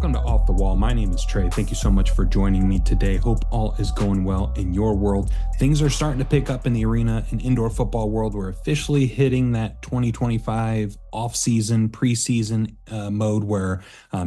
Welcome to Off the Wall. My name is Trey. Thank you so much for joining me today. Hope all is going well in your world. Things are starting to pick up in the arena and indoor football world. We're officially hitting that 2025 off-season, preseason mode where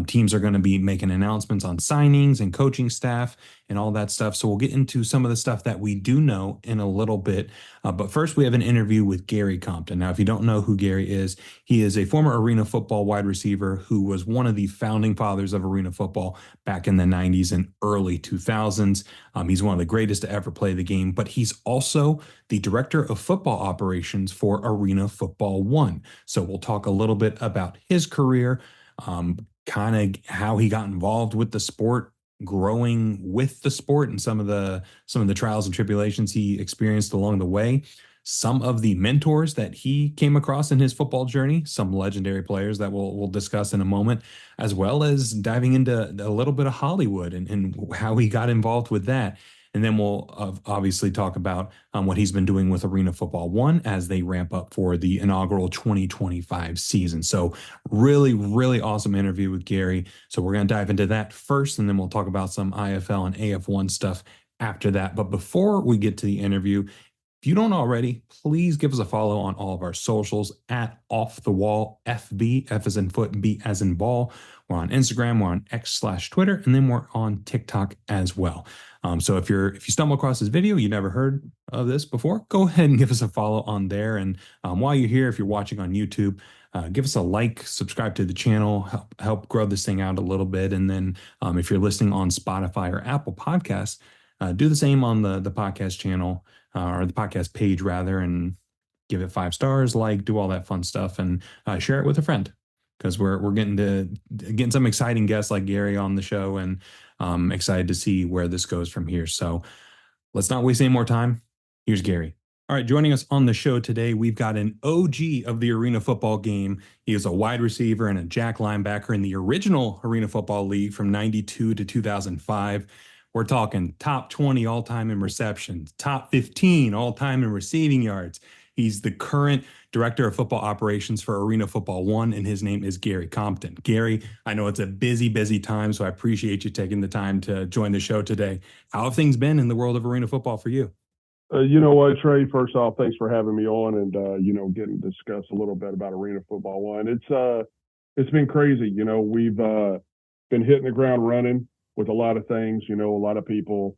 teams are going to be making announcements on signings and coaching staff and all that stuff. So we'll get into some of the stuff that we do know in a little bit. But first, we have an interview with Gary Compton. Now, if you don't know who Gary is, he is a former arena football wide receiver who was one of the founding fathers of arena football back in the 90s and early 2000s. He's one of the greatest to ever play the game, but he's also the director of football operations for Arena Football One. So we'll talk a little bit about his career, kind of how he got involved with the sport, growing with the sport, and some of the trials and tribulations he experienced along the way, some of the mentors that he came across in his football journey, some legendary players that we'll discuss in a moment, as well as diving into a little bit of Hollywood and how he got involved with that. And then we'll obviously talk about what he's been doing with Arena Football One as they ramp up for the inaugural 2025 season. So really, really awesome interview with Gary. So we're going to dive into that first, and then we'll talk about some IFL and AF1 stuff after that. But before we get to the interview, if you don't already, please give us a follow on all of our socials at Off the Wall FB, F as in foot, B as in ball. We're on Instagram, we're on X/Twitter, and then we're on TikTok as well. So if you stumble across this video, you never heard of this before, go ahead and give us a follow on there. And while you're here, if you're watching on YouTube, give us a like, subscribe to the channel, help grow this thing out a little bit. And then if you're listening on Spotify or Apple Podcasts, do the same on the podcast channel or the podcast page rather, and give it 5 stars, do all that fun stuff, and share it with a friend, because we're getting some exciting guests like Gary on the show, and excited to see where this goes from here. So let's not waste any more time. Here's Gary. All right, joining us on the show today, we've got an OG of the arena football game. He is a wide receiver and a jack linebacker in the original Arena Football League from 92 to 2005. We're talking top 20 all-time in receptions, top 15 all-time in receiving yards. He's the current director of football operations for Arena Football One, and his name is Gary Compton. Gary, I know it's a busy, busy time, so I appreciate you taking the time to join the show today. How have things been in the world of arena football for you? You know what, Trey? First off, thanks for having me on, and getting to discuss a little bit about Arena Football One. It's been crazy. We've been hitting the ground running with a lot of things. A lot of people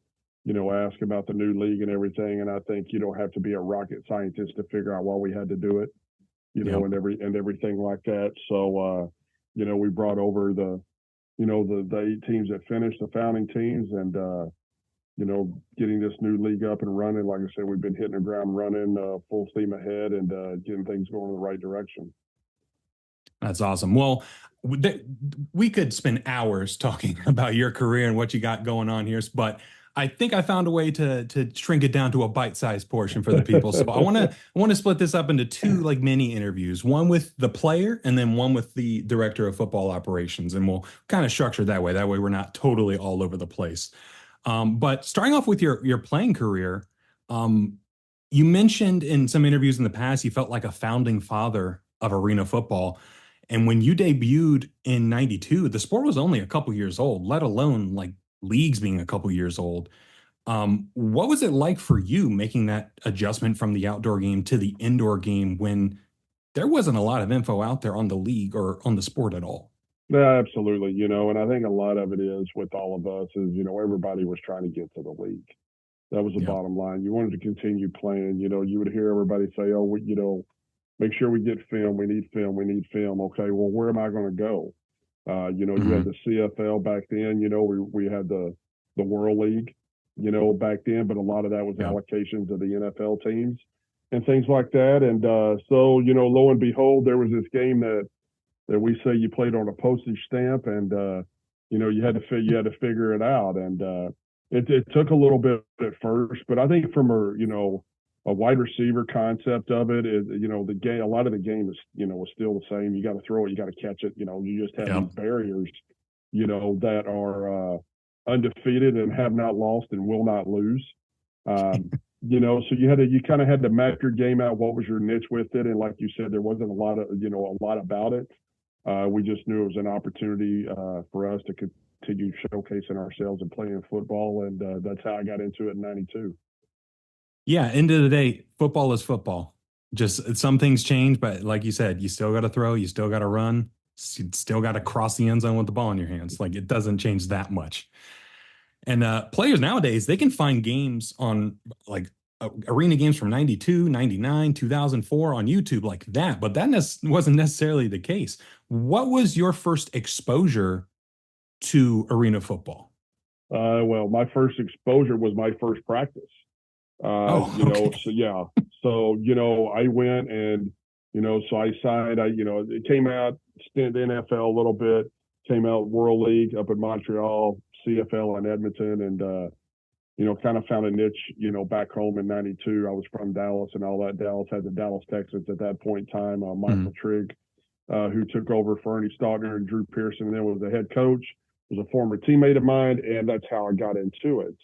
ask about the new league and everything. And I think you don't have to be a rocket scientist to figure out why we had to do it, and everything like that. So, we brought over the 8 teams that finished, the founding teams, and, getting this new league up and running. Like I said, we've been hitting the ground running, full steam ahead, and getting things going in the right direction. That's awesome. Well, we could spend hours talking about your career and what you got going on here, but I think I found a way to shrink it down to a bite-sized portion for the people. So I want to split this up into 2 mini interviews, one with the player and then one with the director of football operations. And we'll kind of structure that way. That way we're not totally all over the place. But starting off with your playing career, you mentioned in some interviews in the past, you felt like a founding father of arena football. And when you debuted in 92, the sport was only a couple years old, let alone leagues being a couple years old. What was it like for you making that adjustment from the outdoor game to the indoor game when there wasn't a lot of info out there on the league or on the sport at all? Yeah, absolutely. And I think a lot of it is with all of us is, everybody was trying to get to the league. That was the bottom line. You wanted to continue playing. You would hear everybody say, oh, make sure we get film. We need film. We need film. Okay, well, where am I going to go? You had the CFL back then, we had the World League, back then, but a lot of that was allocations of the NFL teams and things like that. And so, lo and behold, there was this game that we say you played on a postage stamp, and you had to figure it out. And it took a little bit at first, but I think from a wide receiver concept of it is, the game, a lot of the game is, was still the same. You got to throw it, you got to catch it. You just have these barriers, that are undefeated and have not lost and will not lose. So you kind of had to map your game out. What was your niche with it? And like you said, there wasn't a lot about it. We just knew it was an opportunity for us to continue showcasing ourselves and playing football, and that's how I got into it in '92. Yeah, end of the day, football is football. Just some things change, but like you said, you still got to throw, you still got to run, you still got to cross the end zone with the ball in your hands. Like it doesn't change that much. And players nowadays, they can find games on like arena games from 92, 99, 2004 on YouTube like that, but that wasn't necessarily the case. What was your first exposure to arena football? Well, my first exposure was my first practice. Oh, okay. So yeah, so I went and so I signed. It came out stint NFL a little bit, came out World League up in Montreal, CFL in Edmonton, and kind of found a niche, back home in '92. I was from Dallas and all that. Dallas had the Dallas Texans at that point in time. Mhm. Michael Trigg, who took over for Ernie Stautner and Drew Pearson, and then was the head coach. Was a former teammate of mine, and that's how I got into it.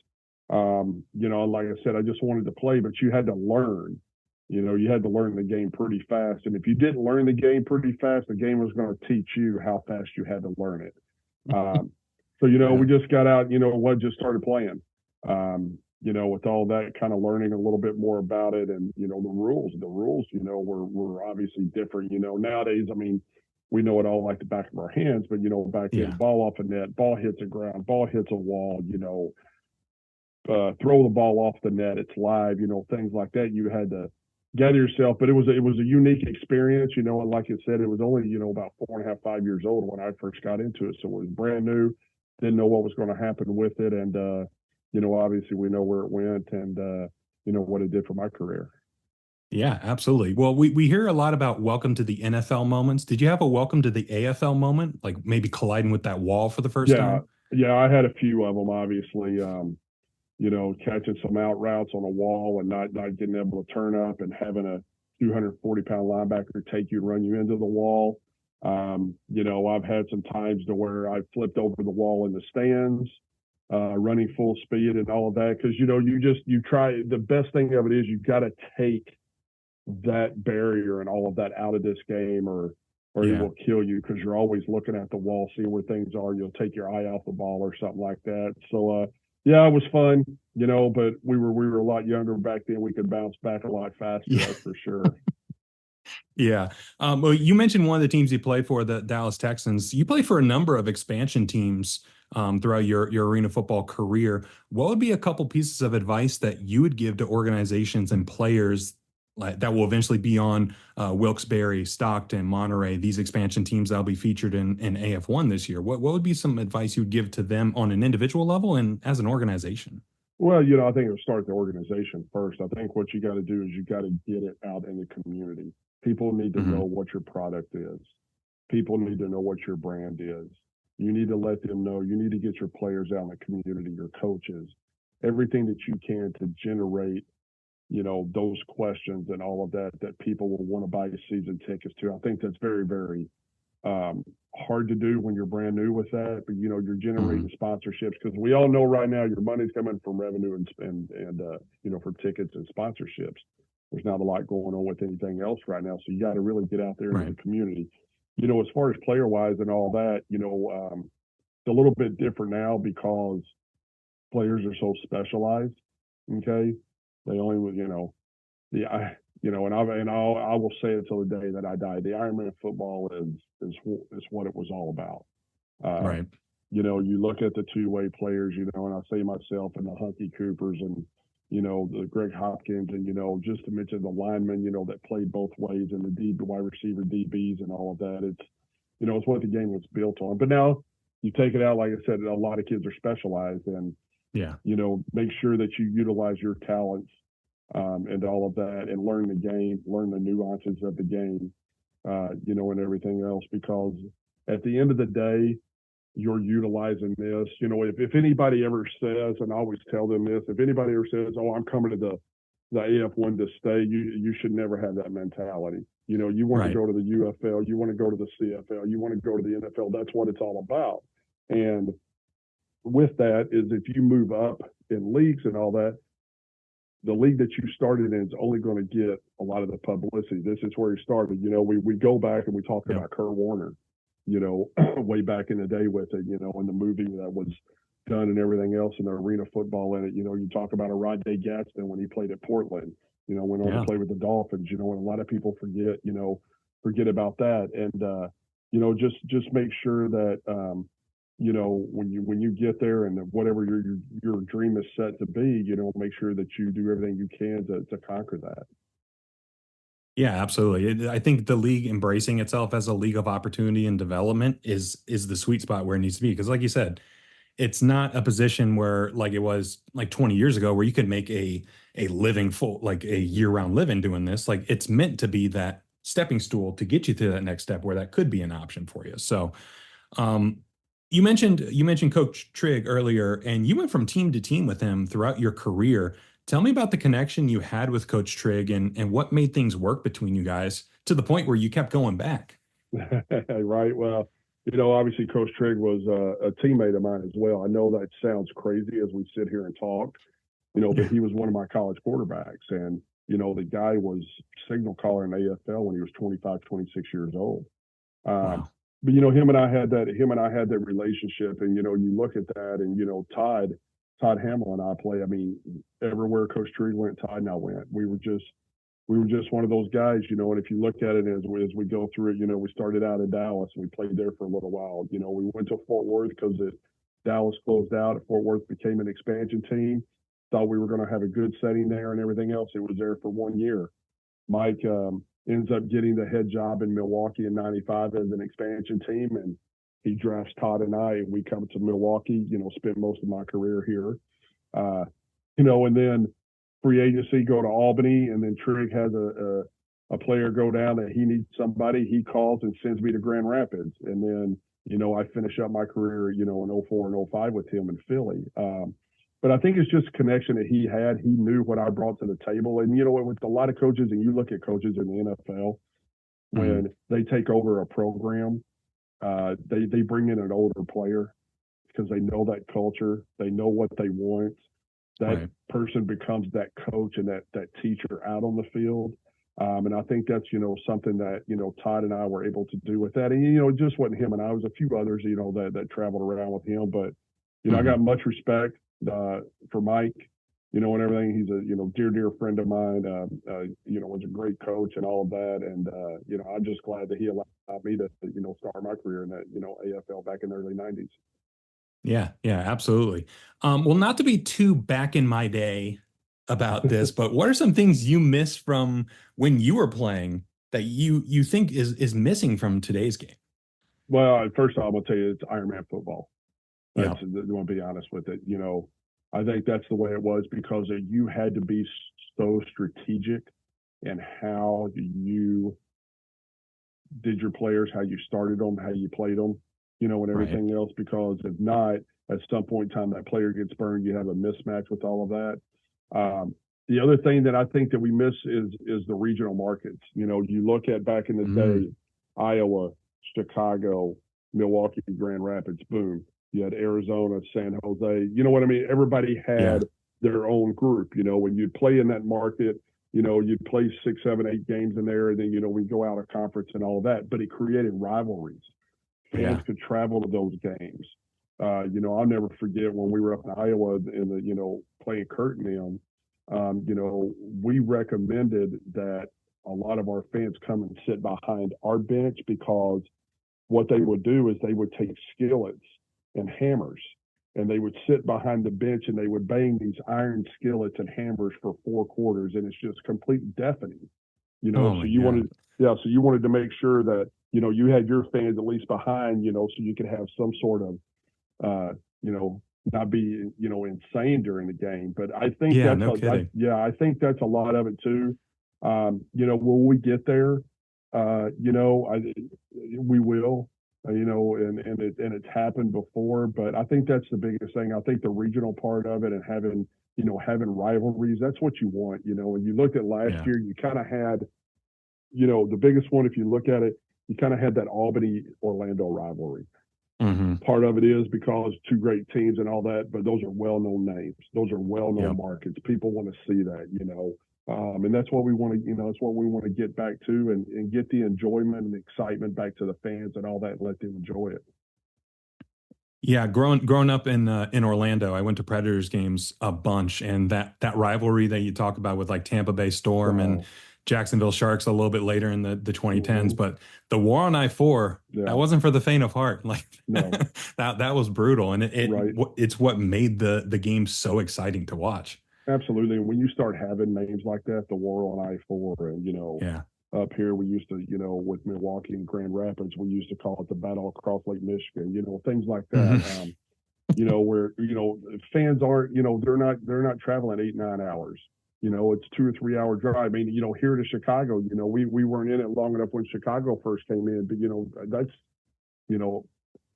Like I said, I just wanted to play, but you had to learn. You had to learn the game pretty fast, and if you didn't learn the game pretty fast, the game was going to teach you how fast you had to learn it. So we Yeah. just got out. Just started playing. With all that kind of learning a little bit more about it, and the rules. The rules, were obviously different. Nowadays, I mean, we know it all like the back of our hands, but back then, Yeah. ball off a net, ball hits the ground, ball hits a wall. Throw the ball off the net, it's live. Things like that. You had to gather yourself, but it was a unique experience. And like I said, it was only about 4.5, 5 years old when I first got into it, so it was brand new. Didn't know what was going to happen with it, and obviously we know where it went, and what it did for my career. Yeah, absolutely. Well, we hear a lot about welcome to the NFL moments. Did you have a welcome to the AFL moment, like maybe colliding with that wall for the first Yeah, time? yeah, I had a few of them, obviously. Catching some out routes on a wall and not getting able to turn up, and having a 240-pound linebacker take you and run you into the wall. I've had some times to where I flipped over the wall in the stands, running full speed and all of that. Because you try. The best thing of it is you got to take that barrier and all of that out of this game, or it Yeah. will kill you, because you're always looking at the wall, seeing where things are. You'll take your eye off the ball or something like that. So yeah, it was fun, but we were a lot younger back then. We could bounce back a lot faster, Yeah. that's for sure. Yeah. Well, you mentioned one of the teams you played for, the Dallas Texans. You played for a number of expansion teams throughout your arena football career. What would be a couple pieces of advice that you would give to organizations and players that will eventually be on Wilkes-Barre, Stockton, Monterey, these expansion teams that'll be featured in AF1 this year? What would be some advice you'd give to them on an individual level and as an organization? Well, I think it'll start the organization first. I think what you got to do is you got to get it out in the community. People need to know Hmm. what your product is. People need to know what your brand is. You need to let them know. You need to get your players out in the community, your coaches, everything that you can to generate, those questions and all of that, that people will want to buy season tickets to. I think that's very, very um, hard to do when you're brand new with that, but you're Hmm. generating sponsorships, because we all know right now your money's coming from revenue and from tickets and sponsorships. There's not a lot going on with anything else right now, so you got to really get out there into Right. the community. As far as player wise and all that, it's a little bit different now because players are so specialized. Okay, they only, the I will say it till the day that I die. The Ironman football is what it was all about. Uh, Right. you look at the two-way players, and I say myself and the Hunky Coopers and the Greg Hopkins, and just to mention the linemen, that played both ways, and the wide receiver DBs and all of that. It's what the game was built on. But now you take it out, like I said, a lot of kids are specialized, and Yeah. make sure that you utilize your talents, and all of that, and learn the game, learn the nuances of the game, and everything else. Because at the end of the day, you're utilizing this. If anybody ever says, and I always tell them this, if anybody ever says, "Oh, I'm coming to the AF1 to stay," you should never have that mentality. You want to Right. go to the UFL, you want to go to the CFL, you want to go to the NFL. That's what it's all about. And with that is, if you move up in leagues and all that, the league that you started in is only going to get a lot of the publicity. This is where he started. We go back and we talk Yep. about Kurt Warner. way back in the day with it, and the movie that was done and everything else, and the arena football in it. You talk about a Rodney Gaston when he played at Portland, went on to Yeah. play with the Dolphins, and a lot of people forget about that. And, just make sure that, when you get there and whatever your dream is set to be, make sure that you do everything you can to conquer that. Yeah, absolutely. I think the league embracing itself as a league of opportunity and development is the sweet spot where it needs to be. Because, like you said, it's not a position where, like it was like 20 years ago, where you could make a living full, like a year-round living doing this. Like, it's meant to be that stepping stool to get you to that next step where that could be an option for you. So, um, you mentioned Coach Trigg earlier, and you went from team to team with him throughout your career. Tell me about the connection you had with Coach Trigg and what made things work between you guys to the point where you kept going back. Right. Well, obviously Coach Trigg was a teammate of mine as well. I know that sounds crazy as we sit here and talk, but Yeah. he was one of my college quarterbacks. And, the guy was signal caller in AFL when he was 25, 26 years old. Um, Wow. but, him and I had that relationship. And, you look at that and, Todd Hamill and I play. I mean, everywhere Coach Trigg went, Todd and I went. We were just one of those guys, and if you look at it as we go through it, we started out in Dallas and we played there for a little while. We went to Fort Worth because Dallas closed out. Fort Worth became an expansion team. Thought we were going to have a good setting there and everything else. It was there for 1 year. Mike ends up getting the head job in Milwaukee in '95 as an expansion team, and he drafts Todd and I, and we come to Milwaukee. Spent most of my career here. Uh, and then free agency, go to Albany, and then Trigg has a player go down that he needs somebody. He calls and sends me to Grand Rapids, and then I finish up my career in '04 and '05 with him in Philly. But I think it's just a connection that he had. He knew what I brought to the table, and with a lot of coaches, and you look at coaches in the NFL Mhm. when they take over a program, they bring in an older player because they know that culture, they know what they want. That Right. person becomes that coach and that teacher out on the field. And I think that's, something that, Todd and I were able to do with that. And, it just wasn't him and I, was a few others, that traveled around with him. But, I got Mhm. much respect for Mike, and everything. He's a, dear friend of mine, was a great coach and all of that. And, I'm just glad that he allowed me to, start my career in that, AFL back in the early 90s. Yeah, yeah, absolutely. Well, not to be too back in my day about this, but what are some things you miss from when you were playing that you think is missing from today's game? Well, first of all, I'm going to tell you it's Ironman football. That's, Yeah. I want to be honest with it. I think that's the way it was because you had to be so strategic in how you did your players, how you started them, how you played them, and Right. everything else. Because if not, at some point in time, that player gets burned. You have a mismatch with all of that. The other thing that I think that we miss is the regional markets. You look at back in the Mm, day, Iowa, Chicago, Milwaukee, Grand Rapids, boom. You had Arizona, San Jose. You know what I mean? Everybody yeah. had their own group. When you'd play in that market, you'd play 6, 7, 8 games in there, and then we go out of conference and all of that. But it created rivalries. Fans Yeah. could travel to those games. I'll never forget when we were up in Iowa in the playing Curtin in. We recommended that a lot of our fans come and sit behind our bench because what they would do is they would take skillets and hammers and they would sit behind the bench and they would bang these iron skillets and hammers for 4 quarters, and it's just complete deafening. Oh So my you God. wanted, yeah, so you wanted to make sure that you had your fans at least behind, so you could have some sort of uh, you know, not be, insane during the game. But I think Yeah, no kidding. I think that's a lot of it too. Will we get there? We will. And it's happened before, but I think that's the biggest thing. I think the regional part of it and having rivalries, that's what you want. When you looked at last Yeah. year, you kind of had, the biggest one, if you look at it, you kind of had that Albany Orlando rivalry. Hmm. Part of it is because two great teams and all that, but those are well-known names. Those are well-known Yep. markets. People want to see that. And that's what we want to, that's what we want to get back to, and get the enjoyment and excitement back to the fans and all that, and let them enjoy it. Yeah, growing up in Orlando, I went to Predators games a bunch, and that rivalry that you talk about with like Tampa Bay Storm and Oh, Jacksonville Sharks a little bit later in the 2010s, hmm, but the war on I-4, that yeah, wasn't for the faint of heart. Like no, that was brutal, and right. it's what made the game so exciting to watch. Absolutely. And when you start having names like that, the war on I-4, and, Yeah. up here we used to, with Milwaukee and Grand Rapids, we used to call it the battle across Lake Michigan, things like that. Mhm. Where, fans aren't, they're not traveling 8, 9 hours. It's 2 or 3 hour drive. I mean, here to Chicago, we weren't in it long enough when Chicago first came in, but that's, you know,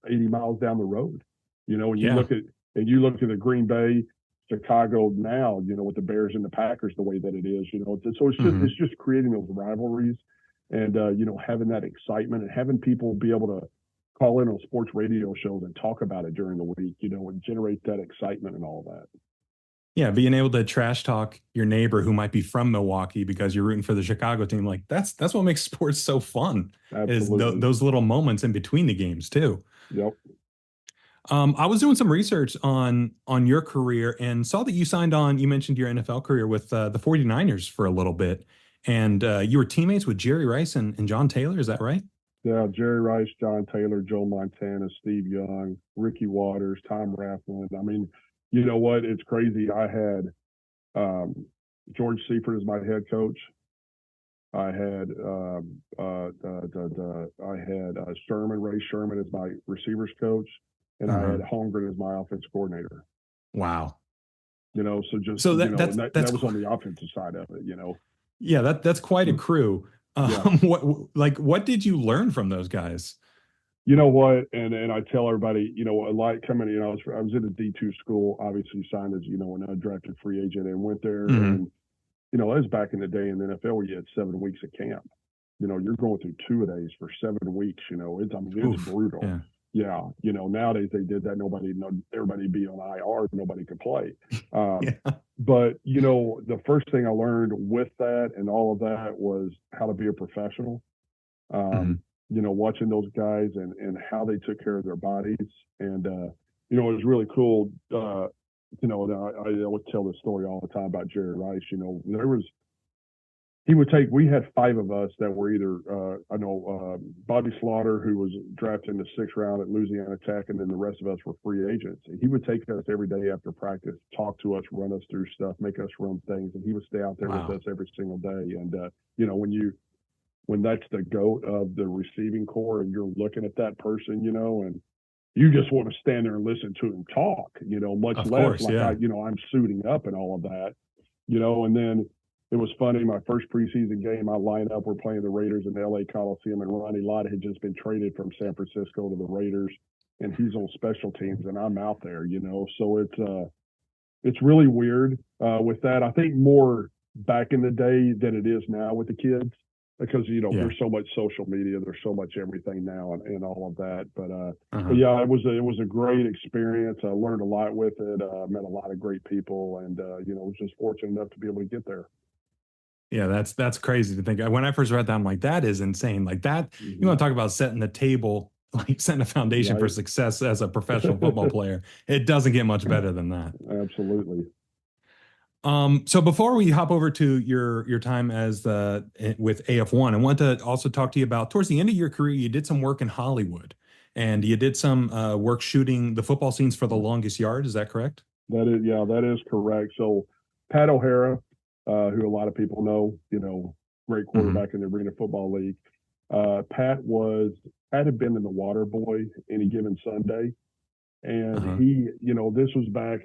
80 miles down the road. And you Yeah. look at the Green Bay, Chicago now, with the Bears and the Packers the way that it is, so Hmm. it's just creating those rivalries, and having that excitement, and having people be able to call in on sports radio shows and talk about it during the week, and generate that excitement and all that. Yeah, being able to trash talk your neighbor who might be from Milwaukee because you're rooting for the Chicago team, like that's what makes sports so fun, is Absolutely. those little moments in between the games too. Yep. I was doing some research on your career and saw that you signed on. You mentioned your NFL career with the 49ers for a little bit, and you were teammates with Jerry Rice and John Taylor. Is that right? Yeah, Jerry Rice, John Taylor, Joe Montana, Steve Young, Ricky Waters, Tom Rathman. I mean, you know what? It's crazy. I had George Seifert as my head coach. I had Sherman, Ray Sherman as my receivers coach, and I Uh-huh. had Holmgren as my offense coordinator. Wow. So just, So and that was on the offensive side of it. yeah, that's quite a crew. Yeah. What did you learn from those guys? You know what? And I tell everybody, a lot coming. I was in a D2 school, obviously signed as an undrafted free agent, and went there. Hmm. And that was back in the day in the NFL where you had 7 weeks of camp. You're going through 2 a days for 7 weeks. It's Oof. brutal. Yeah. Yeah. Nowadays they did that. Everybody be on IR, nobody could play. Um, Yeah. but the first thing I learned with that and all of that was how to be a professional. Hmm. Watching those guys, and how they took care of their bodies. And, it was really cool. I always tell this story all the time about Jerry Rice. We had 5 of us that were either, I know, Bobby Slaughter, who was drafted in the 6th round at Louisiana Tech, and then the rest of us were free agents. And he would take us every day after practice, talk to us, run us through stuff, make us run things. And he would stay out there with Wow. us every single day. And, when that's the goat of the receiving core, and you're looking at that person, and you just want to stand there and listen to him talk, much Of less course. like Yeah. I'm suiting up and all of that, and then it was funny. My first preseason game, I line up, we're playing the Raiders in the LA Coliseum, and Ronnie Lott had just been traded from San Francisco to the Raiders, and he's on special teams, and I'm out there, so it's really weird with that. I think more back in the day than it is now with the kids, because Yeah. there's so much social media, there's so much everything now, and all of that. But Uh-huh. yeah, it was a great experience. I learned a lot with it. Met a lot of great people, and was just fortunate enough to be able to get there. Yeah, that's crazy to think. When I first read that, I'm like, that is insane. Like that, you Hmm. want to talk about setting the table, like setting a foundation for Right. success as a professional football player. It doesn't get much better than that. Absolutely. So before we hop over to your time as the with AF1, I want to also talk to you about towards the end of your career, you did some work in Hollywood, and you did some work shooting the football scenes for The Longest Yard. Is that correct? That is correct. So Pat O'Hara, who a lot of people know, great Hmm. quarterback in the Arena Football League. Pat had been in the Water Boy any given Sunday, and Uh-huh. this was back,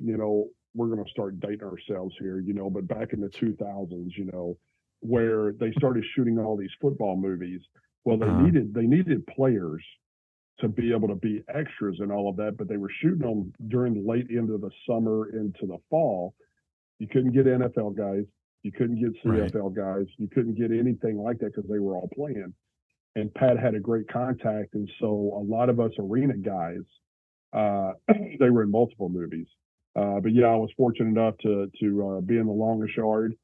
we're going to start dating ourselves here, but back in the 2000s, where they started shooting all these football movies. Well, they Uh-huh. needed players to be able to be extras and all of that, but they were shooting them during the late end of the summer into the fall. You couldn't get NFL guys, you couldn't get Right. CFL guys, you couldn't get anything like that because they were all playing. And Pat had a great contact, and so a lot of us arena guys, they were in multiple movies. But yeah, I was fortunate enough to be in The Longest Yard.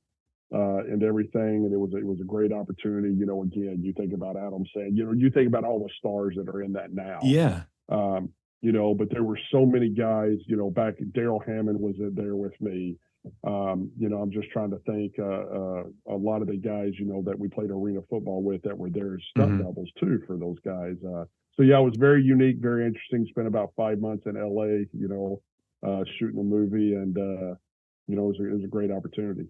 and everything. And it was a great opportunity. Again, you think about Adam saying, you think about all the stars that are in that now. Yeah. But there were so many guys, back Daryl Hammond was in there with me. I'm just trying to think, a lot of the guys, that we played arena football with that were there as stunt doubles too for those guys. So yeah, it was very unique, very interesting. Spent about 5 months in LA, shooting a movie, and it was a great opportunity.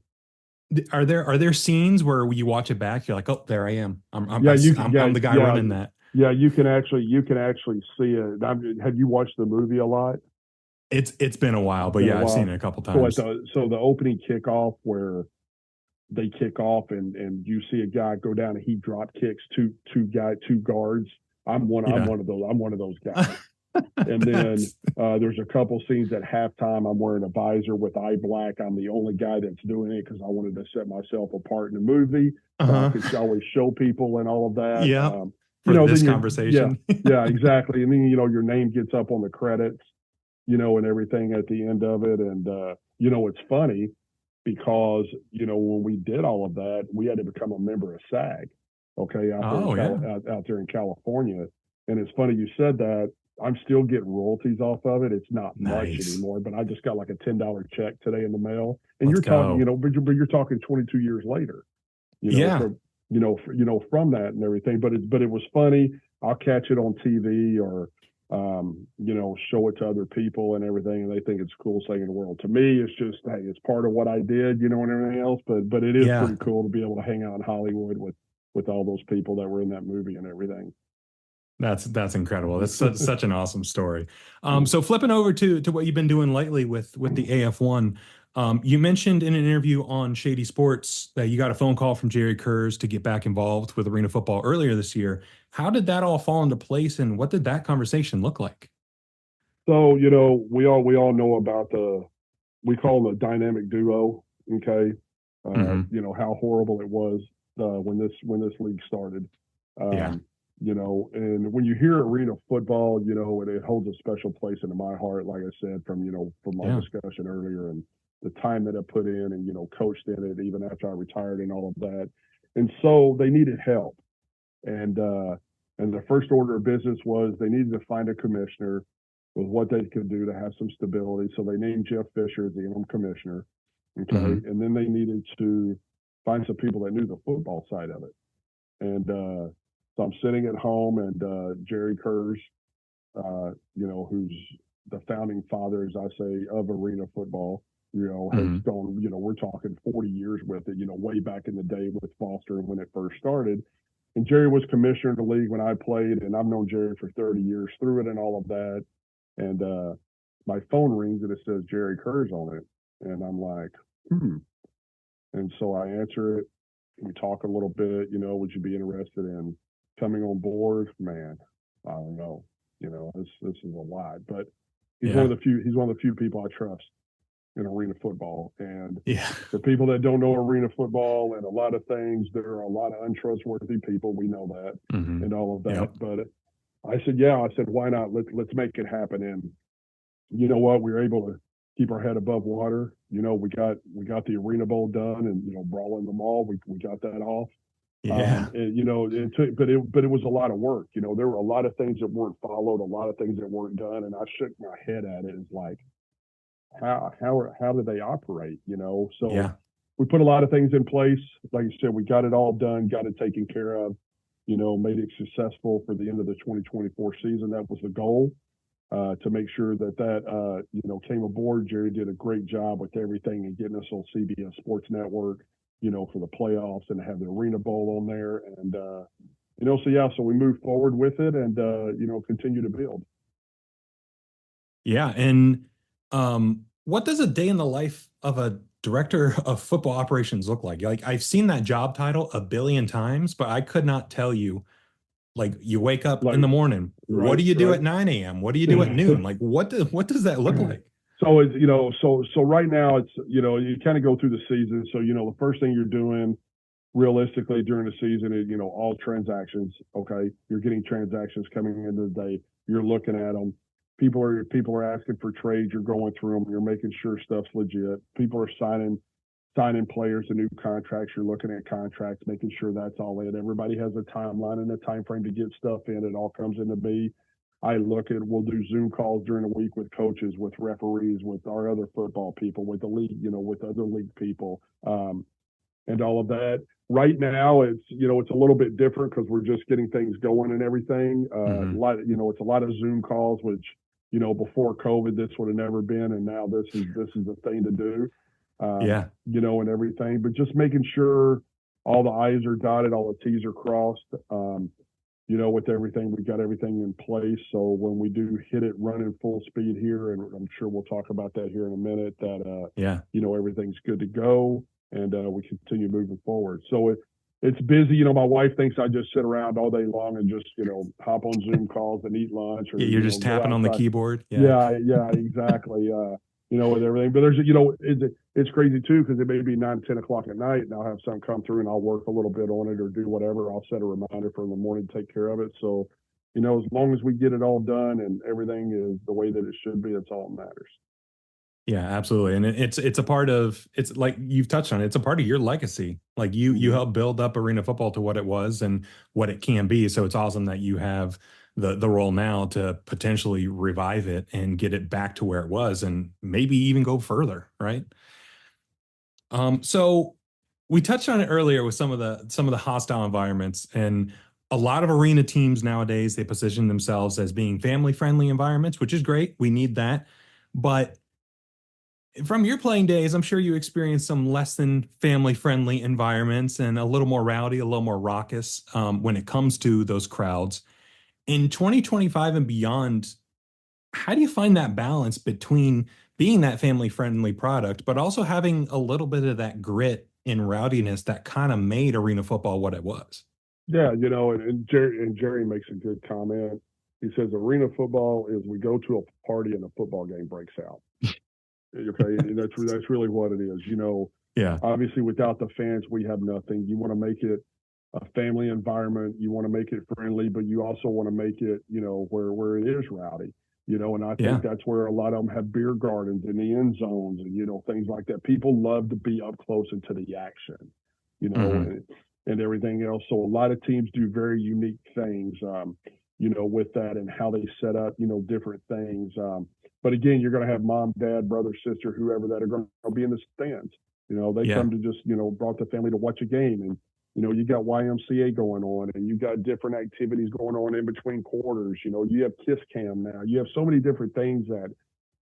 Are there scenes where you watch it back, you're like, oh, there I am. Yeah, you can. I'm the guy running that. Yeah, you can actually see it. Have you watched the movie a lot? It's been a while, but Been a yeah, I've seen while. it a couple So times. the opening kickoff where they kick off and you see a guy go down and he drop kicks two guards. I'm one Yeah. of those. I'm one of those guys. And then there's a couple scenes at halftime. I'm wearing a visor with eye black. I'm the only guy that's doing it because I wanted to set myself apart in the movie. I could always show people and all of that. Yeah. For this then conversation. yeah, exactly. And then your name gets up on the credits, and everything at the end of it. And it's funny because when we did all of that, we had to become a member of SAG. Okay, out there in California. And it's funny you said that. I'm still getting royalties off of it. It's not much anymore, but I just got like a $10 check today in the mail. And Let's you're talking, go. but you're talking 22 years later, Yeah. from that and everything. But it was funny. I'll catch it on TV or show it to other people and everything, and they think it's the coolest thing in the world. To me, it's just, hey, it's part of what I did, and everything else. But it is pretty cool to be able to hang out in Hollywood with all those people that were in that movie and everything. That's incredible. That's such an awesome story. So flipping over to what you've been doing lately with the AF1, you mentioned in an interview on Shady Sports that you got a phone call from Jerry Kurz to get back involved with arena football earlier this year. How did that all fall into place, and what did that conversation look like? So we all know about we call them a dynamic duo. Okay, how horrible it was when this league started. Yeah. And when you hear arena football, it holds a special place into my heart, like I said, from our discussion earlier, and the time that I put in and, coached in it even after I retired and all of that. And so they needed help. And the first order of business was they needed to find a commissioner with what they could do to have some stability. So they named Jeff Fisher as the interim commissioner. Okay. And then they needed to find some people that knew the football side of it. And so I'm sitting at home, and Jerry Kurz, who's the founding father, as I say, of arena football, has gone, we're talking 40 years with it, way back in the day with Foster when it first started. And Jerry was commissioner of the league when I played, and I've known Jerry for 30 years through it and all of that. And my phone rings and it says Jerry Kurz on it. And I'm like, And so I answer it. We talk a little bit, would you be interested in coming on board? Man, I don't know. This is a lot, but he's one of the few people I trust in arena football. And for people that don't know arena football and a lot of things, there are a lot of untrustworthy people. We know that and all of that. But I said, why not? Let's make it happen. And you know what? We were able to keep our head above water. We got the Arena Bowl done, and brawling the mall. We got that off. But it was a lot of work. There were a lot of things that weren't followed, a lot of things that weren't done, and I shook my head at it. It's like, how do they operate? So we put a lot of things in place. Like you said, we got it all done, got it taken care of. Made it successful for the end of the 2024 season. That was the goal. To make sure that came aboard. Jerry did a great job with everything and getting us on CBS Sports Network, for the playoffs and to have the Arena Bowl on there. And, so we moved forward with it and, continue to build. Yeah. And what does a day in the life of a director of football operations look like? Like, I've seen that job title a billion times, but I could not tell you. Like, you wake up in the morning. What do you do at 9 a.m.? What do you do at noon? Like, what does that look like? So it's, so right now it's, you kind of go through the season. So, the first thing you're doing realistically during the season is, all transactions. Okay. You're getting transactions coming into the day. You're looking at them. People are asking for trades. You're going through them. You're making sure stuff's legit. People are signing signing players to new contracts. You're looking at contracts, making sure that's all in. Everybody has a timeline and a time frame to get stuff in. It all comes into me. We'll do Zoom calls during the week with coaches, with referees, with our other football people, with the league, with other league people, and all of that. Right now, it's a little bit different because we're just getting things going and everything. It's a lot of Zoom calls, which, before COVID, this would have never been, and now this is the thing to do. And everything, but just making sure all the I's are dotted, all the T's are crossed. With everything, we've got everything in place. So when we do hit it running full speed here, and I'm sure we'll talk about that here in a minute, that, everything's good to go, and we continue moving forward. So it's busy. My wife thinks I just sit around all day long and just, hop on Zoom calls and eat lunch. Or, you're just tapping on the keyboard. Yeah, exactly. With everything. But there's, it's crazy too, because it may be 9, 10 o'clock at night, and I'll have something come through and I'll work a little bit on it or do whatever. I'll set a reminder for in the morning to take care of it. So, as long as we get it all done and everything is the way that it should be, that's all that matters. Yeah, absolutely. And it's a part of, it's like you've touched on, it's a part of your legacy. Like you helped build up arena football to what it was and what it can be. So it's awesome that you have the role now to potentially revive it and get it back to where it was and maybe even go further, right? So we touched on it earlier with some of the hostile environments, and a lot of arena teams nowadays, they position themselves as being family friendly environments, which is great. We need that. But from your playing days, I'm sure you experienced some less than family friendly environments and a little more rowdy, a little more raucous when it comes to those crowds. In 2025 and beyond, how do you find that balance between being that family friendly product, but also having a little bit of that grit and rowdiness that kind of made arena football what it was? Yeah, and Jerry makes a good comment. He says arena football is we go to a party and a football game breaks out. Okay, and that's really what it is. Yeah. Obviously, without the fans, we have nothing. You want to make it a family environment. You want to make it friendly, but you also want to make it, where it is rowdy. And I think that's where a lot of them have beer gardens in the end zones and things like that. People love to be up close into the action, and everything else. So a lot of teams do very unique things, with that and how they set up, different things. But again, you're going to have mom, dad, brother, sister, whoever that are going to be in the stands. They come to just, brought the family to watch a game, and you got YMCA going on, and you got different activities going on in between quarters. You have Kiss Cam now. You have so many different things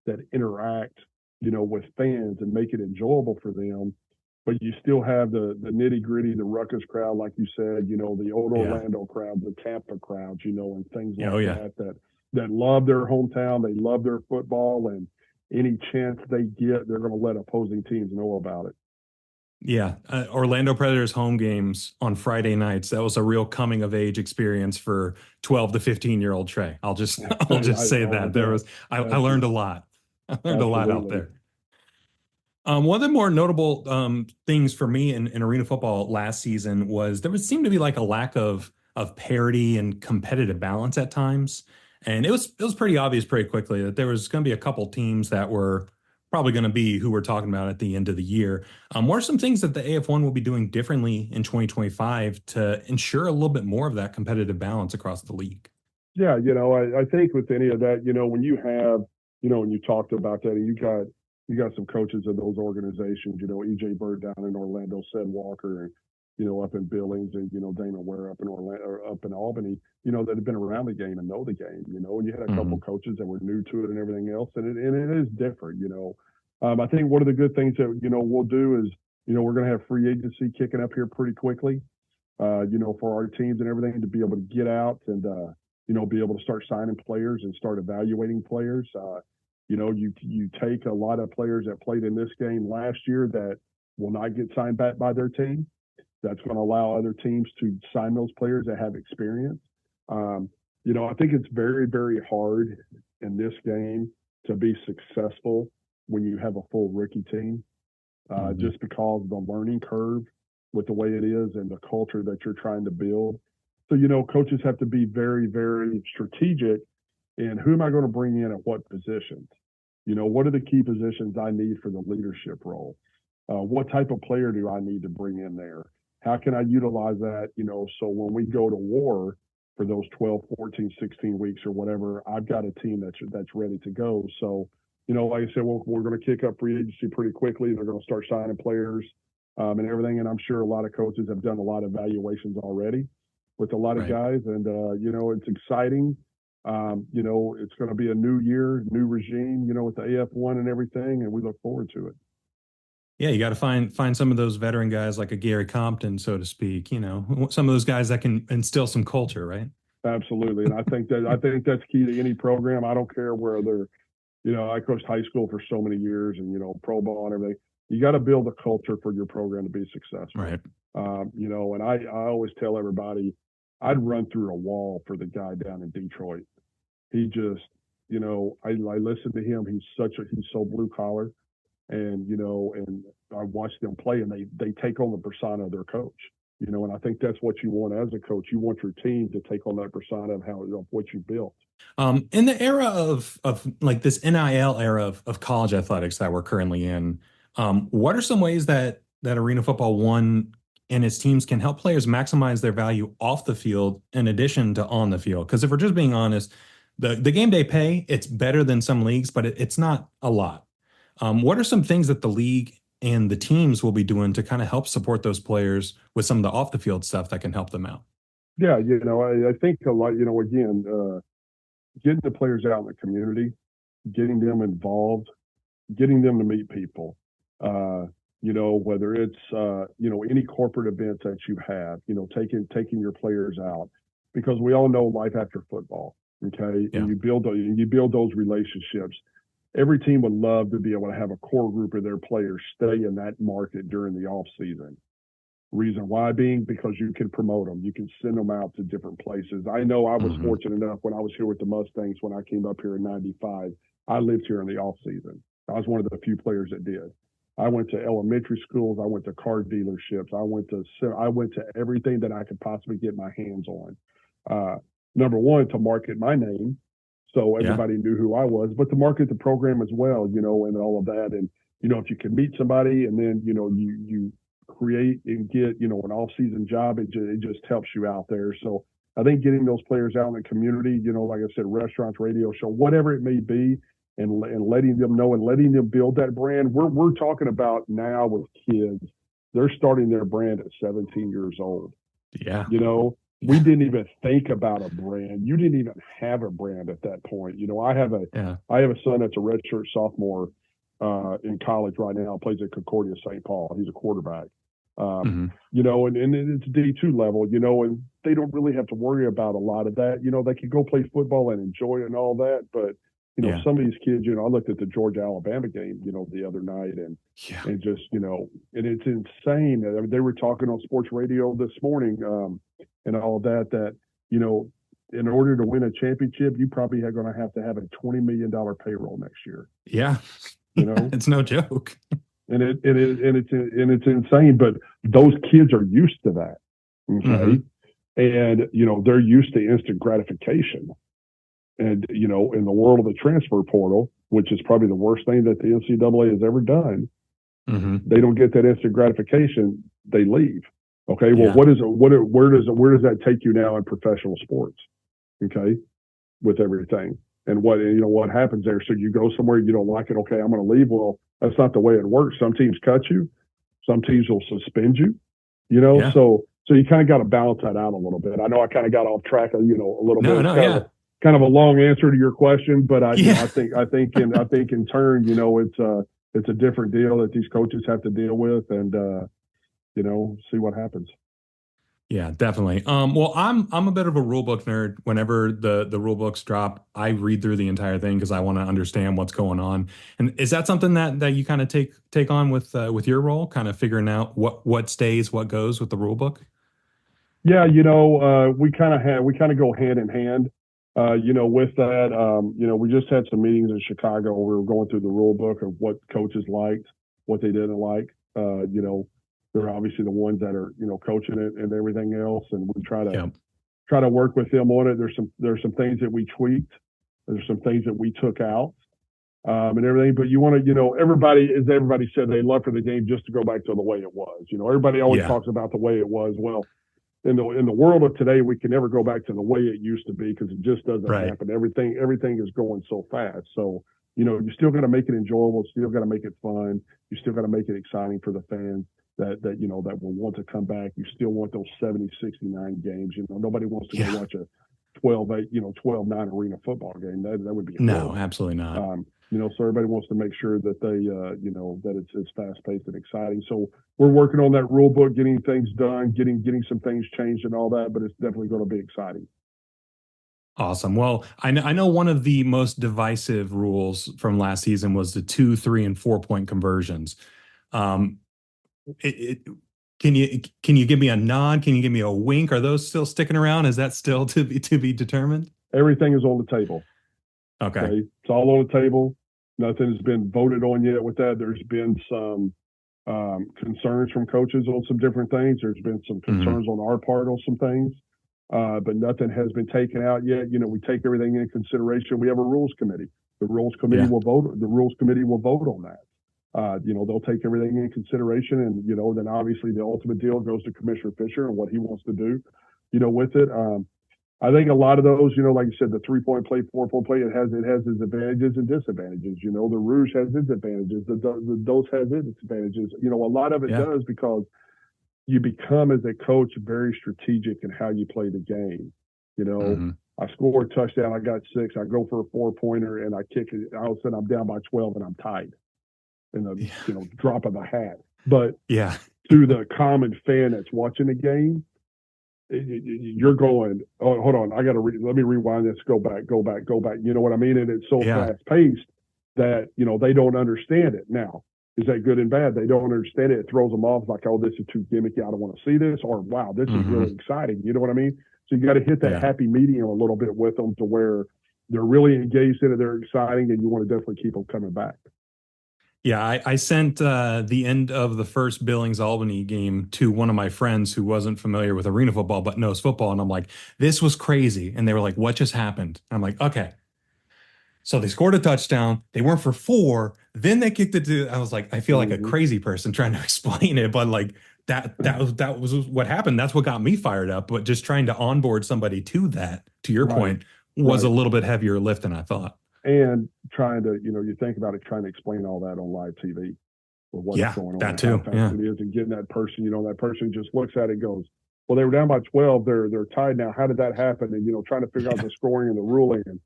that interact, with fans and make it enjoyable for them. But you still have the nitty gritty, the ruckus crowd, like you said, the old Orlando crowd, the Tampa crowds, and things like that love their hometown. They love their football, and any chance they get, they're going to let opposing teams know about it. Yeah. Orlando Predators home games on Friday nights. That was a real coming of age experience for 12 to 15-year-old Trey. I'll just say that I learned a lot. I learned a lot out there. One of the more notable things for me in arena football last season was there seemed to be like a lack of parity and competitive balance at times. And it was pretty obvious pretty quickly that there was going to be a couple teams that were probably going to be who we're talking about at the end of the year. What are some things that the AF1 will be doing differently in 2025 to ensure a little bit more of that competitive balance across the league? Yeah, I think with any of that, when you have, and you talked about that, and you got some coaches of those organizations, EJ Burt down in Orlando, Sed Walker, and up in Billings, and Dana Ware up in Orlando, or up in Albany, that have been around the game and know the game, and you had a couple coaches that were new to it and everything else, and it is different, I think one of the good things that we'll do is we're going to have free agency kicking up here pretty quickly, for our teams and everything to be able to get out and be able to start signing players and start evaluating players. You take a lot of players that played in this game last year that will not get signed back by their team. That's going to allow other teams to sign those players that have experience. I think it's very, very hard in this game to be successful when you have a full rookie team, just because of the learning curve with the way it is and the culture that you're trying to build. So, coaches have to be very, very strategic in who am I going to bring in at what positions? What are the key positions I need for the leadership role? What type of player do I need to bring in there? How can I utilize that? So when we go to war for those 12, 14, 16 weeks or whatever, I've got a team that's ready to go. So, like I said, we're going to kick up free agency pretty quickly. They're going to start signing players and everything. And I'm sure a lot of coaches have done a lot of evaluations already with a lot of Right. guys. And, it's exciting. It's going to be a new year, new regime, with the AF1 and everything. And we look forward to it. Yeah, you got to find some of those veteran guys like a Gary Compton, so to speak, some of those guys that can instill some culture, right? Absolutely. And I think that's key to any program. I don't care where they're, I coached high school for so many years and, pro ball and everything. You got to build a culture for your program to be successful. Right. And I always tell everybody I'd run through a wall for the guy down in Detroit. He just, I listen to him. He's so blue collar and, and I watch them play and they take on the persona of their coach. And I think that's what you want as a coach. You want your team to take on that persona of what you built. In the era of like this NIL era of college athletics that we're currently in, what are some ways that Arena Football One and its teams can help players maximize their value off the field in addition to on the field? Because if we're just being honest, the game day pay, it's better than some leagues, but it's not a lot. What are some things that the league and the teams will be doing to kind of help support those players with some of the off the field stuff that can help them out? Yeah, I think a lot, again, getting the players out in the community, getting them involved, getting them to meet people, whether it's, any corporate events that you have, taking your players out, because we all know life after football. Okay. Yeah. And you build those relationships. Every team would love to be able to have a core group of their players stay in that market during the off season. Reason why being because you can promote them, you can send them out to different places. I know I was fortunate enough when I was here with the Mustangs when I came up here in '95. I lived here in the off season. I was one of the few players that did. I went to elementary schools. I went to car dealerships. I went to everything that I could possibly get my hands on. Number one, to market my name, so everybody knew who I was, but to market the program as well, and all of that. And if you can meet somebody, and then you create and get an off-season job, it just helps you out there. So I think getting those players out in the community, like I said, restaurants, radio show, whatever it may be, and letting them know and letting them build that brand. We're talking about now with kids, they're starting their brand at 17 years old. Yeah. We didn't even think about a brand. You didn't even have a brand at that point. I have a son that's a redshirt sophomore in college right now, plays at Concordia St. Paul. He's a quarterback. And it's D2 level, and they don't really have to worry about a lot of that. They can go play football and enjoy it and all that. But, some of these kids, I looked at the Georgia-Alabama game, the other night and just, and it's insane. I mean, they were talking on sports radio this morning and all that, in order to win a championship, you probably are going to have a $20 million payroll next year. Yeah. It's no joke. And it's insane, but those kids are used to that. Okay. And, they're used to instant gratification. And, in the world of the transfer portal, which is probably the worst thing that the NCAA has ever done, they don't get that instant gratification. They leave. Okay. Well, where does that take you now in professional sports? Okay. With everything and what happens there. So you go somewhere, you don't like it. Okay. I'm going to leave. Well, that's not the way it works. Some teams cut you. Some teams will suspend you, so you kind of got to balance that out a little bit. I know I kind of got off track, a little bit. Kind of a long answer to your question, but I think in turn, it's a different deal that these coaches have to deal with and, see what happens. Yeah, definitely. Well, I'm a bit of a rule book nerd. Whenever the rule books drop, I read through the entire thing because I want to understand what's going on. And is that something that you kind of take on with your role, kind of figuring out what stays, what goes with the rule book? Yeah, we kind of go hand in hand. With that, we just had some meetings in Chicago. We were going through the rule book of what coaches liked, what they didn't like. They're obviously the ones that are, coaching it and everything else. And we try to work with them on it. There's some things that we tweaked. There's some things that we took out. and everything. But you want to, everybody, as everybody said, they love for the game just to go back to the way it was. Everybody always Yeah. talks about the way it was. Well, in the world of today, we can never go back to the way it used to be because it just doesn't Right. happen. Everything is going so fast. So, you still got to make it enjoyable. Still got to make it fun. You still got to make it exciting for the fans that will want to come back. You still want those 70, 69 games. Nobody wants to go watch a 12-8, 12-9 arena football game. That would be horrible. No, absolutely not. So everybody wants to make sure that they, that it's fast paced and exciting. So we're working on that rule book, getting things done, getting some things changed and all that, but it's definitely going to be exciting. Awesome. Well, I know one of the most divisive rules from last season was the 2, 3, and 4 point conversions. Um, can you give me a nod? Can you give me a wink? Are those still sticking around? Is that still to be determined? Everything is on the table. Okay. It's all on the table. Nothing has been voted on yet with that. There's been some concerns from coaches on some different things. There's been some concerns on our part on some things, but nothing has been taken out yet. We take everything into consideration. We have a rules committee. The rules committee will vote. The rules committee will vote on that. They'll take everything into consideration, and then obviously the ultimate deal goes to Commissioner Fisher and what he wants to do, with it. I think a lot of those, like you said, the 3-point play, 4-point play, it has its advantages and disadvantages. The Rouge has its advantages. The Dose has its advantages. A lot of it does because you become as a coach very strategic in how you play the game. I score a touchdown, I got 6, I go for a 4-pointer, and I kick it. All of a sudden, I'm down by 12, and I'm tied in the drop of a hat. But to the common fan that's watching the game, you're going, oh, hold on, let me rewind this, go back. You know what I mean? And it's so fast paced that, they don't understand it. Now, is that good and bad? They don't understand it. It throws them off like, oh, this is too gimmicky. I don't want to see this. Or, wow, this is really exciting. You know what I mean? So you got to hit that happy medium a little bit with them to where they're really engaged in it. They're exciting, and you want to definitely keep them coming back. Yeah, I sent the end of the first Billings Albany game to one of my friends who wasn't familiar with arena football but knows football, and I'm like, "This was crazy," and they were like, "What just happened?" I'm like, "Okay." So they scored a touchdown. They went for 4. Then they kicked it to. I was like, I feel like a crazy person trying to explain it, but like that was what happened. That's what got me fired up. But just trying to onboard somebody to that, to your point, was a little bit heavier lift than I thought. And trying to, you think about it, trying to explain all that on live TV with what's going on. That too. How fast it is, and getting that person, that person just looks at it and goes, well, they were down by 12. They're tied now. How did that happen? And, trying to figure out the scoring and the ruling, and,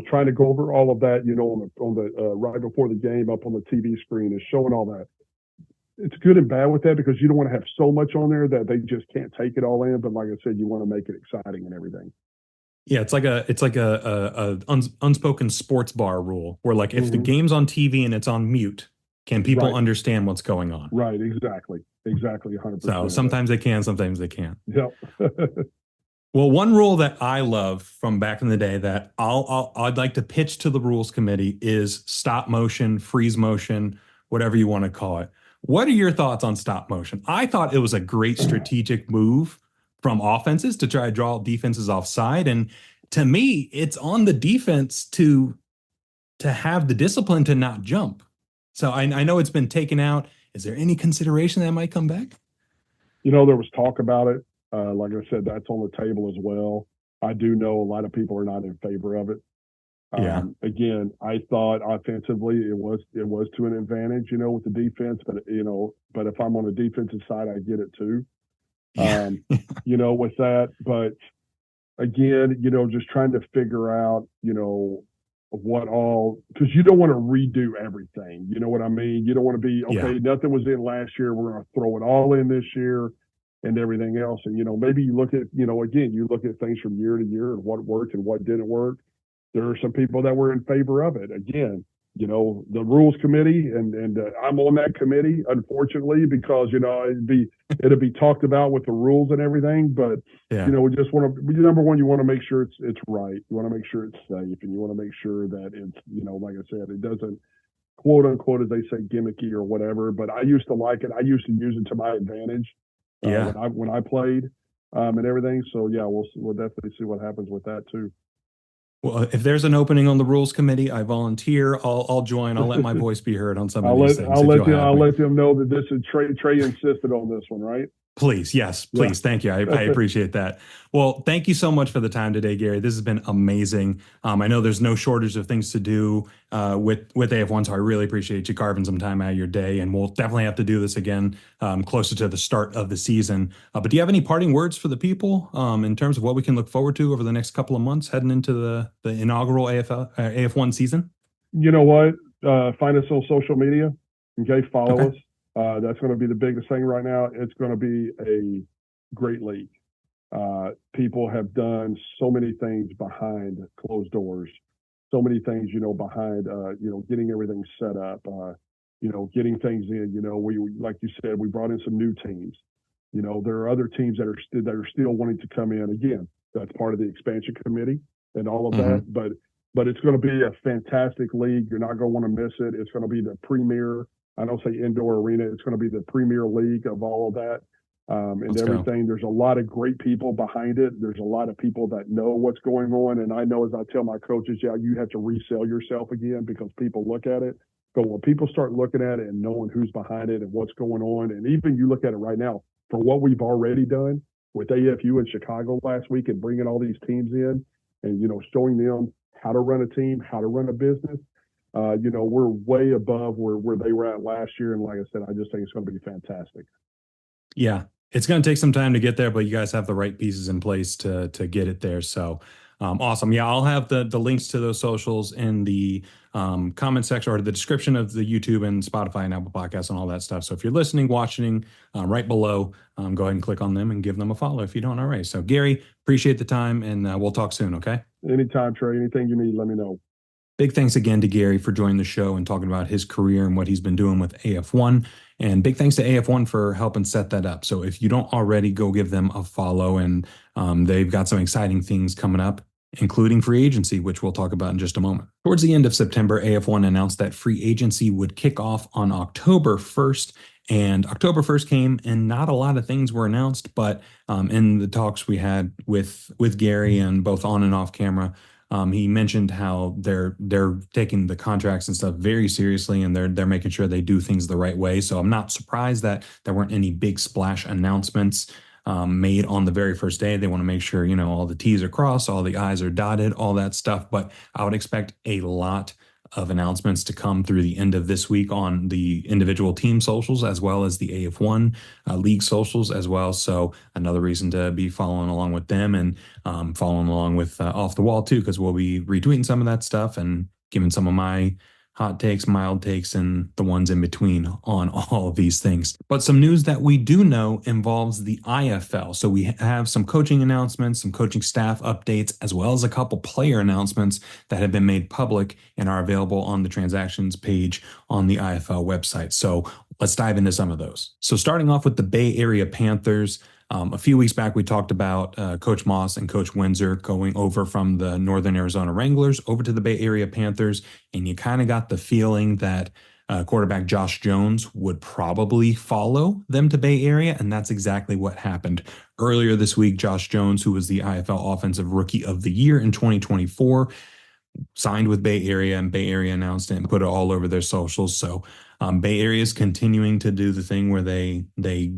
trying to go over all of that, on the right before the game up on the TV screen is showing all that. It's good and bad with that because you don't want to have so much on there that they just can't take it all in. But like I said, you want to make it exciting and everything. Yeah, it's like a unspoken sports bar rule where, like, if the game's on TV and it's on mute, can people understand what's going on? Right, exactly, 100%. So sometimes they can, sometimes they can't. Yep. Well, one rule that I love from back in the day that I'd like to pitch to the rules committee is stop motion, freeze motion, whatever you want to call it. What are your thoughts on stop motion? I thought it was a great strategic move from offenses to try to draw defenses offside. And to me, it's on the defense to have the discipline to not jump. So I know it's been taken out. Is there any consideration that might come back? There was talk about it. Like I said, that's on the table as well. I do know a lot of people are not in favor of it. Again, I thought offensively it was to an advantage, with the defense, but if I'm on the defensive side, I get it too. With that. But again, just trying to figure out, what all, because you don't want to redo everything. You know what I mean? You don't want to be, okay, nothing was in last year. We're going to throw it all in this year and everything else. And, maybe you look at, again, you look at things from year to year and what worked and what didn't work. There are some people that were in favor of it. Again, the rules committee, and I'm on that committee, unfortunately, because, it'd be talked about with the rules and everything. But, we just want to, number one, you want to make sure it's right. You want to make sure it's safe, and you want to make sure that it's, like I said, it doesn't, quote unquote, as they say, gimmicky or whatever. But I used to like it. I used to use it to my advantage when I played and everything. So, we'll definitely see what happens with that too. Well, if there's an opening on the rules committee, I volunteer. I'll join. I'll let my voice be heard on some of these things if you'll have I'll me. let them know that this is Trey insisted on this one, right? Please, yes, Yeah. please. Thank you. I appreciate that. Well, thank you so much for the time today, Gary. This has been amazing. I know there's no shortage of things to do with AF1, so I really appreciate you carving some time out of your day, and we'll definitely have to do this again closer to the start of the season. But do you have any parting words for the people in terms of what we can look forward to over the next couple of months heading into the inaugural AF1 season? You know what? Find us on social media. Okay, follow Okay. us. That's going to be the biggest thing right now. It's going to be a great league. People have done so many things behind closed doors, so many things, behind, getting everything set up, getting things in. We like you said, we brought in some new teams. There are other teams that are still wanting to come in. Again, that's part of the expansion committee and all of that. Hmm. But it's going to be a fantastic league. You're not going to want to miss it. It's going to be the premier. I don't say indoor arena. It's going to be the premier league of all of that. And Let's go. everything. There's a lot of great people behind it. There's a lot of people that know what's going on. And I know, as I tell my coaches, yeah, you have to resell yourself again because people look at it. But when people start looking at it and knowing who's behind it and what's going on, and even you look at it right now for what we've already done with AFU in Chicago last week and bringing all these teams in and, showing them how to run a team, how to run a business. We're way above where they were at last year. And like I said, I just think it's going to be fantastic. Yeah, it's going to take some time to get there, but you guys have the right pieces in place to get it there. So awesome. Yeah, I'll have the links to those socials in the comment section or the description of the YouTube and Spotify and Apple Podcasts and all that stuff. So if you're listening, watching, right below, go ahead and click on them and give them a follow if you don't already. So Gary, appreciate the time, and we'll talk soon. Okay. Anytime, Trey, anything you need, let me know. Big thanks again to Gary for joining the show and talking about his career and what he's been doing with AF1. And big thanks to AF1 for helping set that up. So if you don't already, go give them a follow. And they've got some exciting things coming up, including free agency, which we'll talk about in just a moment. Towards the end of September, AF1 announced that free agency would kick off on October 1st. And October 1st came, and not a lot of things were announced, but in the talks we had with Gary and both on and off camera, he mentioned how they're taking the contracts and stuff very seriously, and they're making sure they do things the right way. So I'm not surprised that there weren't any big splash announcements made on the very first day. They want to make sure all the T's are crossed, all the I's are dotted, all that stuff. But I would expect a lot of announcements to come through the end of this week on the individual team socials as well as the AF1 league socials as well. So another reason to be following along with them and following along with Off the Wall too, because we'll be retweeting some of that stuff and giving some of my hot takes, mild takes, and the ones in between on all of these things. But some news that we do know involves the IFL. So we have some coaching announcements, some coaching staff updates, as well as a couple player announcements that have been made public and are available on the transactions page on the IFL website. So let's dive into some of those. So starting off with the Bay Area Panthers. A few weeks back, we talked about Coach Moss and Coach Windsor going over from the Northern Arizona Wranglers over to the Bay Area Panthers, and you kind of got the feeling that quarterback Josh Jones would probably follow them to Bay Area, and that's exactly what happened. Earlier this week, Josh Jones, who was the IFL Offensive Rookie of the Year in 2024, signed with Bay Area, and Bay Area announced it and put it all over their socials. So Bay Area is continuing to do the thing where they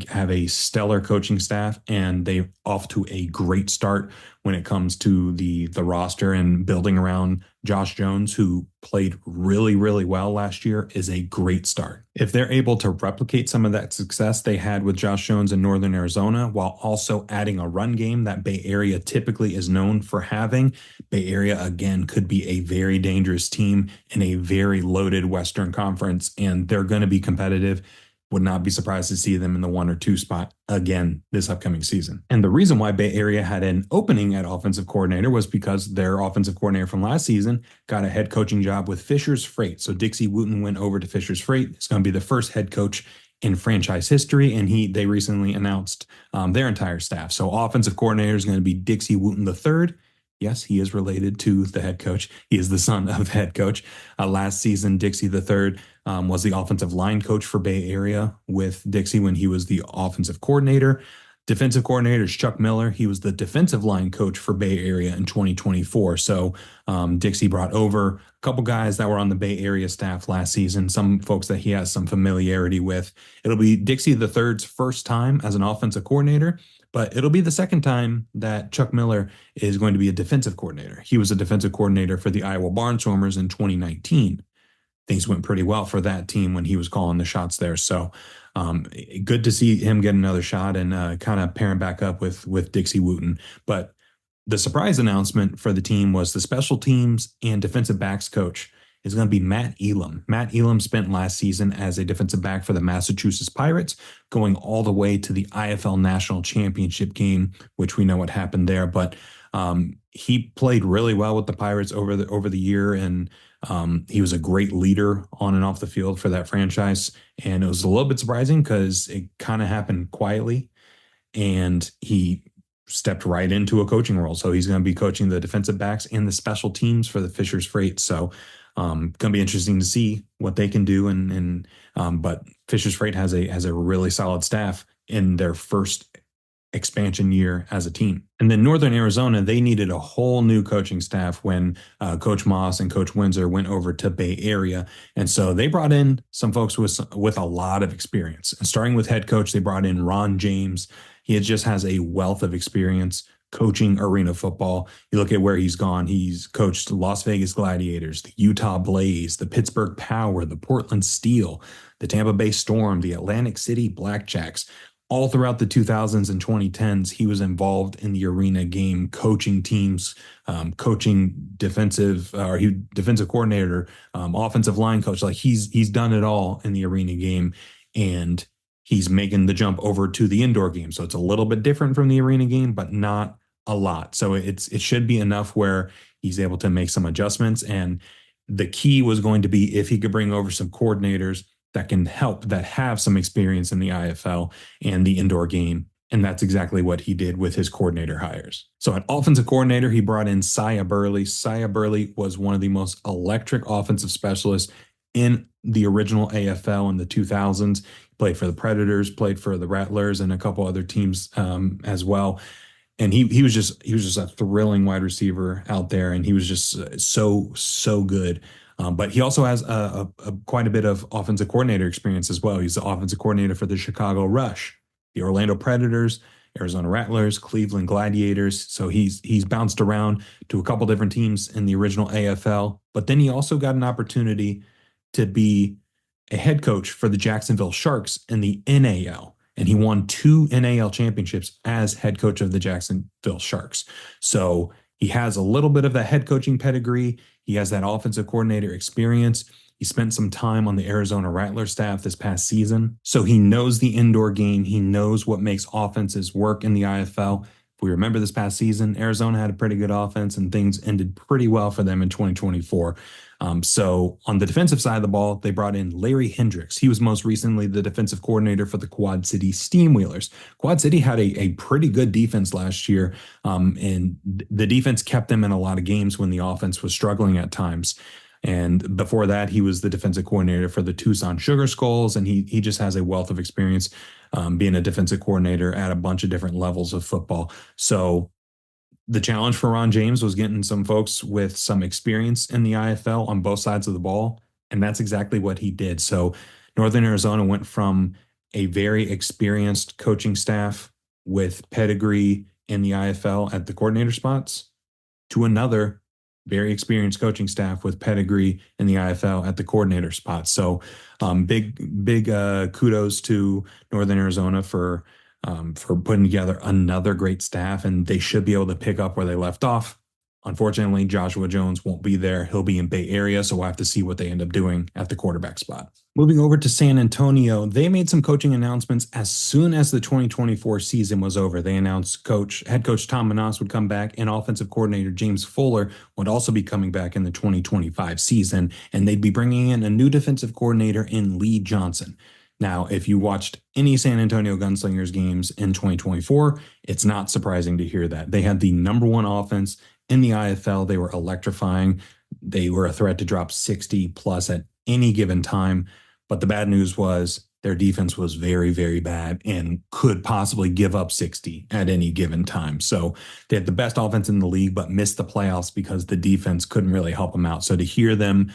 have a stellar coaching staff, and they off to a great start when it comes to the roster and building around Josh Jones, who played really, really well last year, is a great start. If they're able to replicate some of that success they had with Josh Jones in Northern Arizona, while also adding a run game that Bay Area typically is known for having, Bay Area again could be a very dangerous team in a very loaded Western Conference, and they're going to be competitive. Would not be surprised to see them in the 1 or 2 spot again this upcoming season. And the reason why Bay Area had an opening at offensive coordinator was because their offensive coordinator from last season got a head coaching job with Fisher's Freight. So Dixie Wooten went over to Fisher's Freight. It's going to be the first head coach in franchise history, and they recently announced their entire staff. So offensive coordinator is going to be Dixie Wooten III. Yes, he is related to the head coach. He is the son of the head coach. Last season, Dixie III was the offensive line coach for Bay Area with Dixie when he was the offensive coordinator. defensive coordinator is Chuck Miller. He was the defensive line coach for Bay Area in 2024. So Dixie brought over a couple guys that were on the Bay Area staff last season, some folks that he has some familiarity with. It'll be Dixie the third's first time as an offensive coordinator, but it'll be the second time that Chuck Miller is going to be a defensive coordinator. He was a defensive coordinator for the Iowa Barnstormers in 2019. Things went pretty well for that team when he was calling the shots there. So good to see him get another shot and kind of pairing back up with Dixie Wooten. But the surprise announcement for the team was the special teams and defensive backs coach is going to be Matt Elam. Matt Elam spent last season as a defensive back for the Massachusetts Pirates, going all the way to the IFL National Championship game, which we know what happened there. But he played really well with the Pirates over the year, and he was a great leader on and off the field for that franchise. And it was a little bit surprising because it kind of happened quietly, and he stepped right into a coaching role. So he's going to be coaching the defensive backs and the special teams for the Fishers Freight. So going to be interesting to see what they can do. But Fishers Freight has a really solid staff in their first expansion year as a team. And then Northern Arizona, they needed a whole new coaching staff when Coach Moss and Coach Windsor went over to Bay Area. And so they brought in some folks with a lot of experience. And starting with head coach, they brought in Ron James. He just has a wealth of experience coaching arena football. You look at where he's gone. He's coached Las Vegas Gladiators, the Utah Blaze, the Pittsburgh Power, the Portland Steel, the Tampa Bay Storm, the Atlantic City Blackjacks. All throughout the 2000s and 2010s, he was involved in the arena game, coaching teams, coaching defensive coordinator, offensive line coach. Like he's done it all in the arena game, and he's making the jump over to the indoor game. So it's a little bit different from the arena game, but not a lot. So it should be enough where he's able to make some adjustments. And the key was going to be if he could bring over some coordinators that can help, that have some experience in the IFL and the indoor game. And that's exactly what he did with his coordinator hires. So at offensive coordinator, he brought in Sia Burley. Sia Burley was one of the most electric offensive specialists in the original AFL in the 2000s. He played for the Predators, played for the Rattlers, and a couple other teams as well. And he was just a thrilling wide receiver out there, and he was just so good. But he also has quite a bit of offensive coordinator experience as well. He's the offensive coordinator for the Chicago Rush, the Orlando Predators, Arizona Rattlers, Cleveland Gladiators. So he's bounced around to a couple different teams in the original AFL. But then he also got an opportunity to be a head coach for the Jacksonville Sharks in the NAL. And he won 2 NAL championships as head coach of the Jacksonville Sharks. So he has a little bit of the head coaching pedigree. He has that offensive coordinator experience. He spent some time on the Arizona Rattler staff this past season. So he knows the indoor game. He knows what makes offenses work in the IFL. If we remember this past season, Arizona had a pretty good offense and things ended pretty well for them in 2024. So on the defensive side of the ball, they brought in Larry Hendricks. He was most recently the defensive coordinator for the Quad City Steamwheelers. Quad City had a pretty good defense last year, and the defense kept them in a lot of games when the offense was struggling at times. And before that, he was the defensive coordinator for the Tucson Sugar Skulls, and he just has a wealth of experience being a defensive coordinator at a bunch of different levels of football. So the challenge for Ron James was getting some folks with some experience in the IFL on both sides of the ball, and that's exactly what he did. So Northern Arizona went from a very experienced coaching staff with pedigree in the IFL at the coordinator spots to another very experienced coaching staff with pedigree in the IFL at the coordinator spot. So big kudos to Northern Arizona for putting together another great staff, and they should be able to pick up where they left off. Unfortunately, Joshua Jones won't be there. He'll be in Bay Area, so we'll have to see what they end up doing at the quarterback spot. Moving over to San Antonio, they made some coaching announcements as soon as the 2024 season was over. They announced head coach Tom Menas would come back, and offensive coordinator James Fuller would also be coming back in the 2025 season, and they'd be bringing in a new defensive coordinator in Lee Johnson. Now, if you watched any San Antonio Gunslingers games in 2024, it's not surprising to hear that. They had the number one offense in the IFL. They were electrifying. They were a threat to drop 60 plus at any given time. But the bad news was their defense was very, very bad and could possibly give up 60 at any given time. So they had the best offense in the league, but missed the playoffs because the defense couldn't really help them out. So to hear them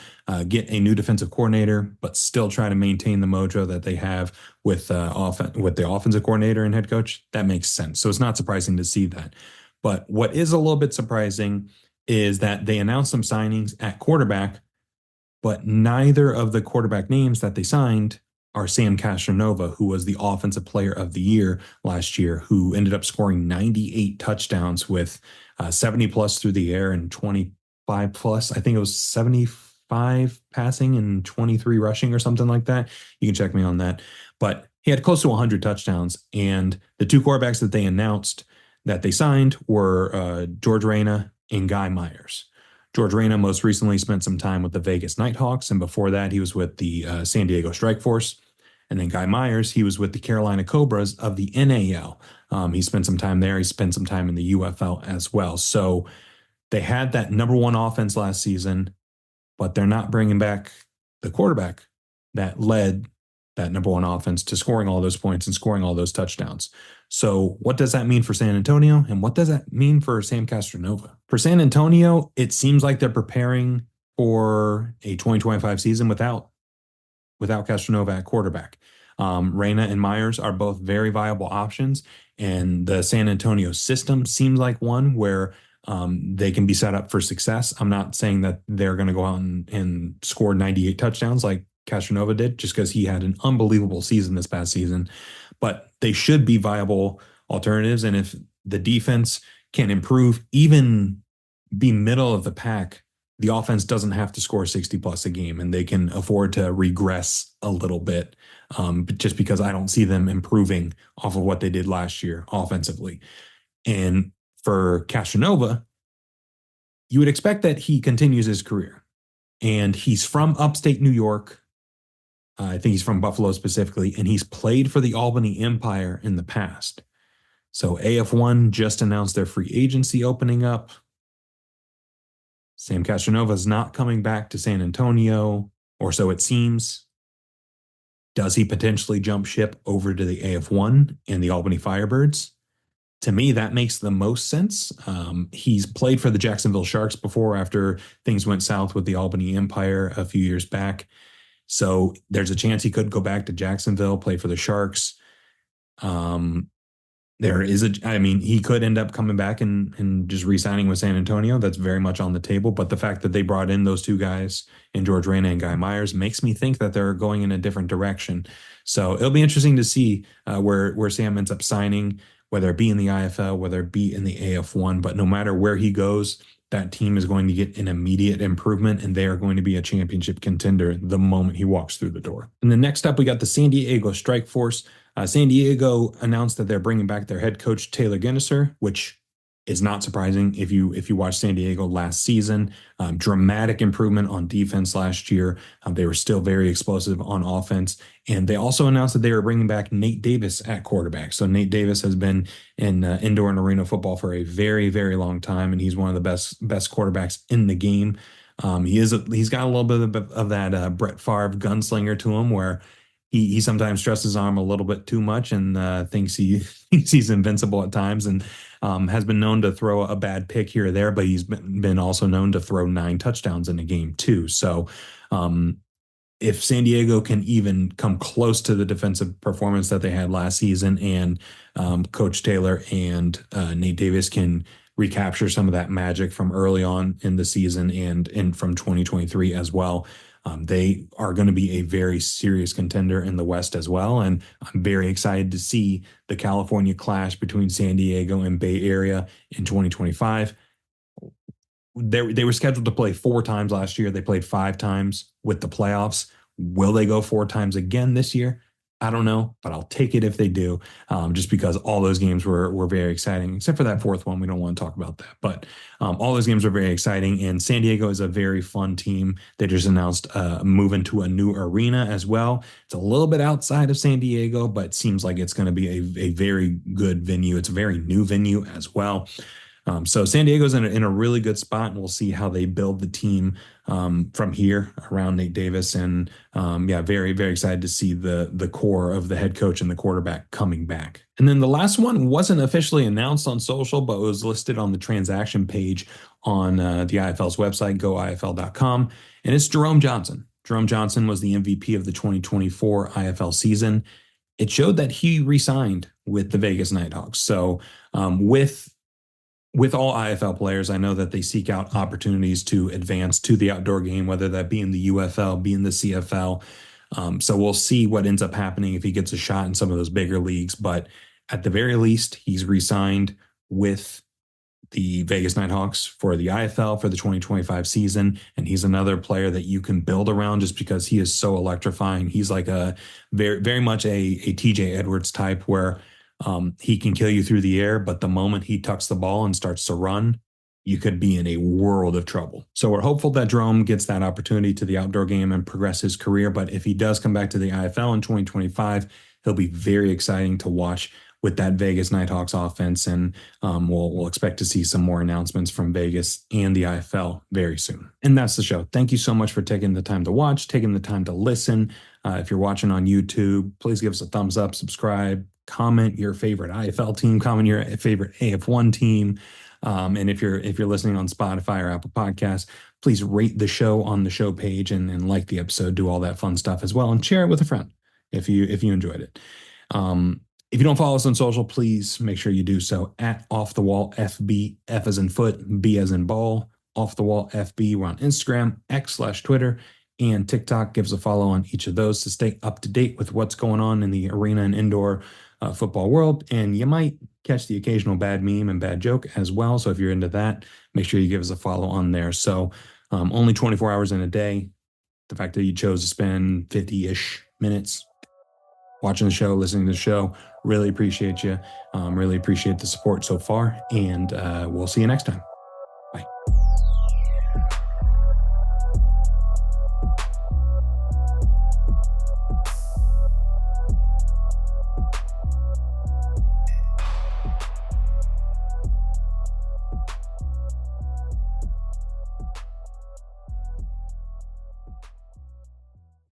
get a new defensive coordinator, but still try to maintain the mojo that they have with the offensive coordinator and head coach, that makes sense. So it's not surprising to see that. But what is a little bit surprising is that they announced some signings at quarterback, but neither of the quarterback names that they signed are Sam Castronova, who was the offensive player of the year last year, who ended up scoring 98 touchdowns with 70 plus through the air and 25 plus. I think it was 75 passing and 23 rushing or something like that. You can check me on that. But he had close to 100 touchdowns. And the two quarterbacks that they announced that they signed were George Reyna and Guy Myers. George Reyna most recently spent some time with the Vegas Nighthawks, and before that, he was with the San Diego Strike Force. And then Guy Myers, he was with the Carolina Cobras of the NAL. He spent some time there. He spent some time in the UFL as well. So they had that number one offense last season, but they're not bringing back the quarterback that led that number one offense to scoring all those points and scoring all those touchdowns. So what does that mean for San Antonio? And what does that mean for Sam Castronova? For San Antonio, it seems like they're preparing for a 2025 season without Castronova at quarterback. Reyna and Myers are both very viable options, and the San Antonio system seems like one where they can be set up for success. I'm not saying that they're going to go out and score 98 touchdowns like Castronova did, just because he had an unbelievable season this past season, but they should be viable alternatives. And if the defense can improve, even be middle of the pack, the offense doesn't have to score 60 plus a game, and they can afford to regress a little bit, just because I don't see them improving off of what they did last year offensively. And for Castronova, you would expect that he continues his career, and he's from upstate New York. I think he's from Buffalo specifically, and he's played for the Albany Empire in the past. So AF1 just announced their free agency opening up. Sam Castronova is not coming back to San Antonio, or so it seems. Does he potentially jump ship over to the AF1 and the Albany Firebirds? To me, that makes the most sense. He's played for the Jacksonville Sharks before, after things went south with the Albany Empire a few years back. So there's a chance he could go back to Jacksonville, play for the Sharks. He could end up coming back and just re-signing with San Antonio. That's very much on the table. But the fact that they brought in those two guys, in George Reyna and Guy Myers, makes me think that they're going in a different direction. So it'll be interesting to see where Sam ends up signing, whether it be in the IFL, whether it be in the AF1. But no matter where he goes, that team is going to get an immediate improvement, and they are going to be a championship contender the moment he walks through the door. And then next up, we got the San Diego Strike Force. San Diego announced that they're bringing back their head coach, Taylor Ginniser, which is not surprising if you watch San Diego last season. Dramatic improvement on defense last year. They were still very explosive on offense. And they also announced that they were bringing back Nate Davis at quarterback. So Nate Davis has been in indoor and arena football for a very, very long time, and he's one of the best quarterbacks in the game. He's got a little bit of that Brett Favre gunslinger to him, where he sometimes stresses his arm a little bit too much and thinks he's invincible at times, and has been known to throw a bad pick here or there, but he's been also known to throw 9 touchdowns in a game too. So if San Diego can even come close to the defensive performance that they had last season, and Coach Taylor and Nate Davis can recapture some of that magic from early on in the season and from 2023 as well, they are going to be a very serious contender in the West as well. And I'm very excited to see the California clash between San Diego and Bay Area in 2025. They were scheduled to play 4 times last year. They played 5 times with the playoffs. Will they go 4 times again this year? I don't know, but I'll take it if they do, just because all those games were very exciting, except for that 4th one. We don't want to talk about that. But all those games are very exciting, and San Diego is a very fun team. They just announced moving to a new arena as well. It's a little bit outside of San Diego, but it seems like it's going to be a very good venue. It's a very new venue as well. So San Diego's in a really good spot, and we'll see how they build the team from here around Nate Davis. And yeah, very, very excited to see the core of the head coach and the quarterback coming back. And then the last one wasn't officially announced on social, but was listed on the transaction page on the IFL's website, goifl.com. And it's Jerome Johnson. Jerome Johnson was the MVP of the 2024 IFL season. It showed that he re-signed with the Vegas Nighthawks. So with all IFL players, I know that they seek out opportunities to advance to the outdoor game, whether that be in the UFL, be in the CFL. So we'll see what ends up happening if he gets a shot in some of those bigger leagues. But at the very least, he's re-signed with the Vegas Nighthawks for the IFL for the 2025 season. And he's another player that you can build around just because he is so electrifying. He's like a very, very much a TJ Edwards type where he can kill you through the air, but the moment he tucks the ball and starts to run, you could be in a world of trouble. So we're hopeful that Jerome gets that opportunity to the outdoor game and progress his career. But if he does come back to the IFL in 2025, he'll be very exciting to watch with that Vegas Nighthawks offense. And we'll expect to see some more announcements from Vegas and the IFL very soon. And that's the show. Thank you so much for taking the time to watch, taking the time to listen. If you're watching on YouTube, please give us a thumbs up, subscribe, comment your favorite IFL team, comment your favorite AF1 team. And if you're listening on Spotify or Apple Podcasts, please rate the show on the show page and like the episode, do all that fun stuff as well, and share it with a friend if you enjoyed it. If you don't follow us on social, please make sure you do so at Off the Wall FB, F as in foot, B as in ball, Off the Wall FB. We're on Instagram, X/Twitter, and TikTok. Give us a follow on each of those to stay up to date with what's going on in the arena and indoor football world. And you might catch the occasional bad meme and bad joke as well. So if you're into that, make sure you give us a follow on there. So only 24 hours in a day. The fact that you chose to spend 50-ish minutes watching the show, listening to the show, really appreciate you. Really appreciate the support so far. And we'll see you next time.